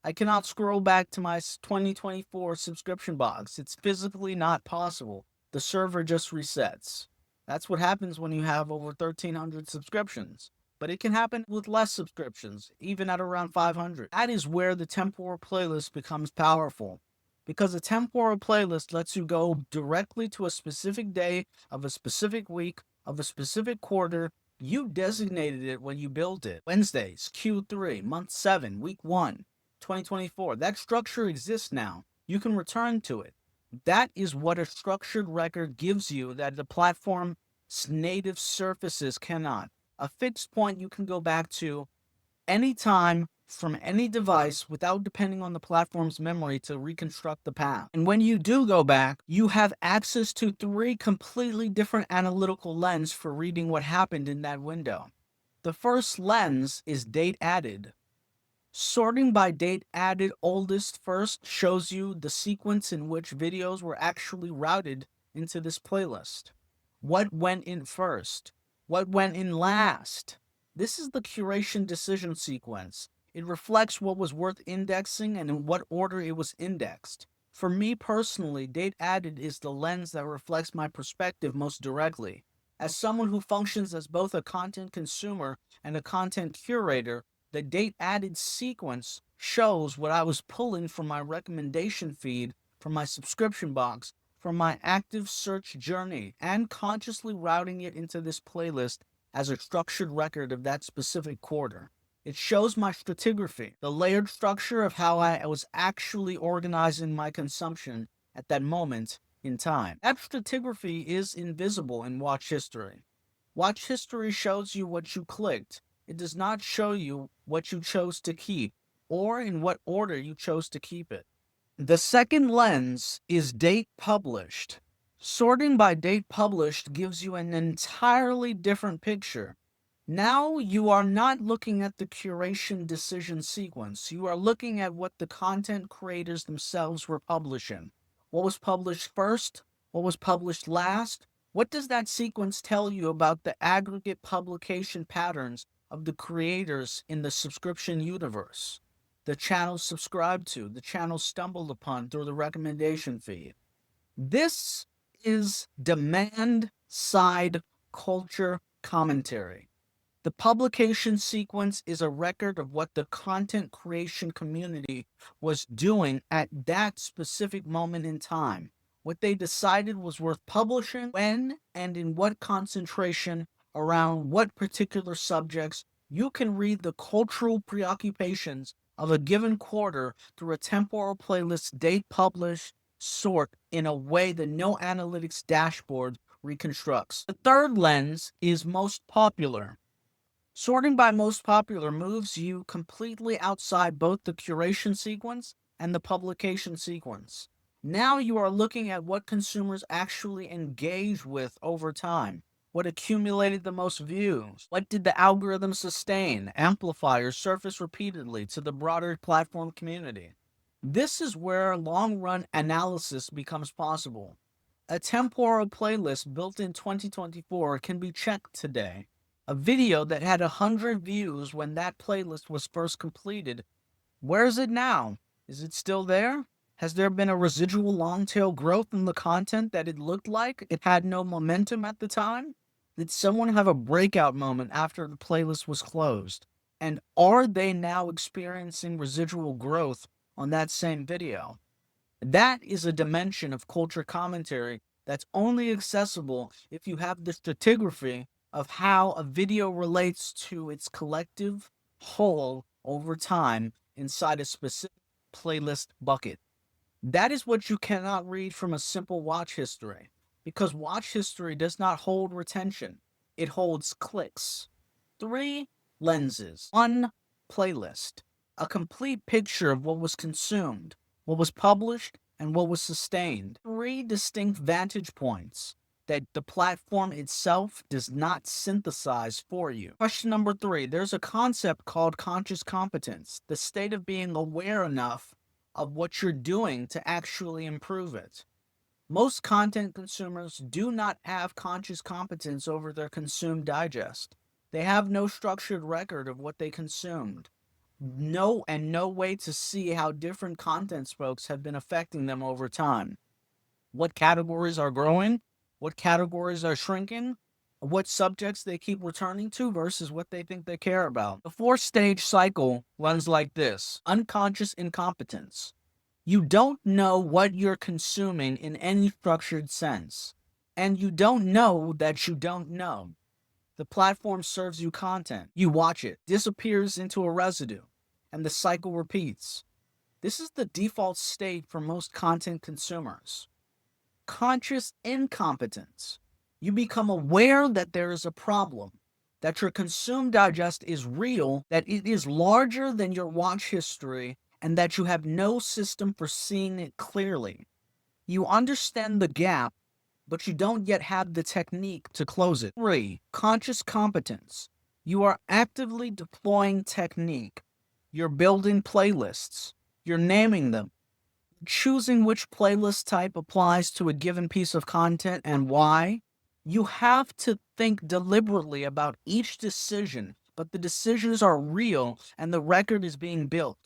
I cannot scroll back to my 2024 subscription box. It's physically not possible. The server just resets. That's what happens when you have over 1,300 subscriptions. But it can happen with less subscriptions, even at around 500. That is where the temporal playlist becomes powerful. Because a temporal playlist lets you go directly to a specific day of a specific week of a specific quarter. You designated it when you built it. Wednesdays, Q3, month 7, week 1, 2024. That structure exists now. You can return to it. That is what a structured record gives you that the platform's native surfaces cannot. A fixed point you can go back to anytime from any device without depending on the platform's memory to reconstruct the path. And when you do go back, you have access to 3 completely different analytical lenses for reading what happened in that window. The first lens is date added. Sorting by date added oldest first shows you the sequence in which videos were actually routed into this playlist. What went in first? What went in last? This is the curation decision sequence. It reflects what was worth indexing and in what order it was indexed. For me personally, date added is the lens that reflects my perspective most directly. As someone who functions as both a content consumer and a content curator, the date added sequence shows what I was pulling from my recommendation feed, from my subscription box, from my active search journey, and consciously routing it into this playlist as a structured record of that specific quarter. It shows my stratigraphy, the layered structure of how I was actually organizing my consumption at that moment in time. That stratigraphy is invisible in watch history. Watch history shows you what you clicked. It does not show you what you chose to keep or in what order you chose to keep it. The second lens is date published. Sorting by date published gives you an entirely different picture. Now you are not looking at the curation decision sequence. You are looking at what the content creators themselves were publishing. What was published first? What was published last? What does that sequence tell you about the aggregate publication patterns of the creators in the subscription universe? The channels subscribed to, the channels stumbled upon through the recommendation feed. This is demand side culture commentary. The publication sequence is a record of what the content creation community was doing at that specific moment in time. What they decided was worth publishing, when and in what concentration, around what particular subjects. You can read the cultural preoccupations of a given quarter through a temporal playlist date published sort in a way that no analytics dashboard reconstructs. The third lens is most popular. Sorting by most popular moves you completely outside both the curation sequence and the publication sequence. Now you are looking at what consumers actually engage with over time. What accumulated the most views? What did the algorithm sustain, amplify, or surface repeatedly to the broader platform community? This is where long run analysis becomes possible. A temporal playlist built in 2024 can be checked today. A video that had 100 views when that playlist was first completed, where is it now? Is it still there? Has there been a residual long tail growth in the content that it looked like it had no momentum at the time? Did someone have a breakout moment after the playlist was closed? And are they now experiencing residual growth on that same video? That is a dimension of culture commentary that's only accessible if you have the stratigraphy of how a video relates to its collective whole over time inside a specific playlist bucket. That is what you cannot read from a simple watch history, because watch history does not hold retention, it holds clicks. 3 lenses, 1 playlist, a complete picture of what was consumed, what was published, and what was sustained. 3 distinct vantage points that the platform itself does not synthesize for you. Question number 3, there's a concept called conscious competence, the state of being aware enough of what you're doing to actually improve it. Most content consumers do not have conscious competence over their consumed digest. They have no structured record of what they consumed. no way to see how different content spokes have been affecting them over time. What categories are growing, what categories are shrinking, what subjects they keep returning to versus what they think they care about. The four-stage cycle runs like this: unconscious incompetence. You don't know what you're consuming in any structured sense, and you don't know that you don't know. The platform serves you content. You watch it, disappears into a residue, and the cycle repeats. This is the default state for most content consumers. Conscious incompetence. You become aware that there is a problem, that your consumed digest is real, that it is larger than your watch history, and that you have no system for seeing it clearly. You understand the gap, but you don't yet have the technique to close it. 3. Conscious competence. You are actively deploying technique. You're building playlists. You're naming them, choosing which playlist type applies to a given piece of content and why. You have to think deliberately about each decision, but the decisions are real and the record is being built.